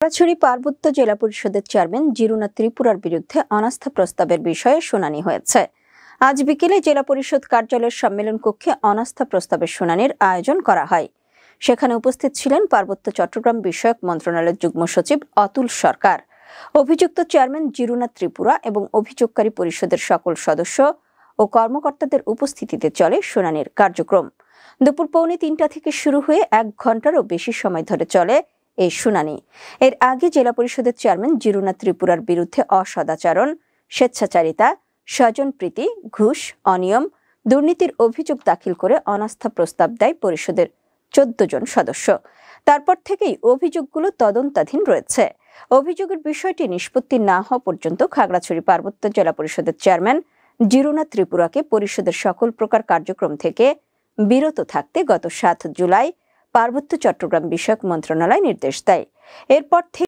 খাগড়াছড়ি পার্বত্য জেলা পরিষদের চেয়ারম্যান জিরুনা ত্রিপুরার বিরুদ্ধে অনাস্থা প্রস্তাবের বিষয়ে শুনানি হয়েছে। আজ বিকেলে জেলা পরিষদ কার্যালয়ের সম্মেলন কক্ষে অনাস্থা প্রস্তাবের শুনানির আয়োজন করা হয়। সেখানে উপস্থিত ছিলেন পার্বত্য চট্টগ্রাম বিষয়ক মন্ত্রণালয়ের যুগ্ম সচিব অতুল সরকার। অভিযুক্ত চেয়ারম্যান জিরুনা ত্রিপুরা এবং অভিযোগকারী পরিষদের সকল সদস্য ও কর্মকর্তাদের উপস্থিতিতে চলে শুনানির কার্যক্রম। দুপুর 2:45 থেকে শুরু হয়ে 1 ঘন্টারও বেশি সময় ধরে চলে এই শুনানি। এর আগে জেলা পরিষদের চেয়ারম্যান জিরুনা ত্রিপুরার বিরুদ্ধে অসদাচরণ, স্বেচ্ছাচারিতা, স্বজনপ্রীতি, ঘুষ, অনিয়ম, দুর্নীতির অভিযোগ দাখিল করে অনাস্থা প্রস্তাব দেয় পরিষদের 14 জন সদস্য। তারপর থেকেই অভিযোগগুলো তদন্তাধীন রয়েছে। অভিযোগের বিষয়টি নিষ্পত্তি না হওয়া পর্যন্ত খাগড়াছড়ি পার্বত্য জেলা পরিষদের চেয়ারম্যান জিরুনা ত্রিপুরাকে পরিষদের সকল প্রকার কার্যক্রম থেকে বিরত থাকতে গত 7 জুলাই পার্বত্য চট্টগ্রাম বিষয়ক মন্ত্রণালয় নির্দেশ দেয়। এরপর থেকে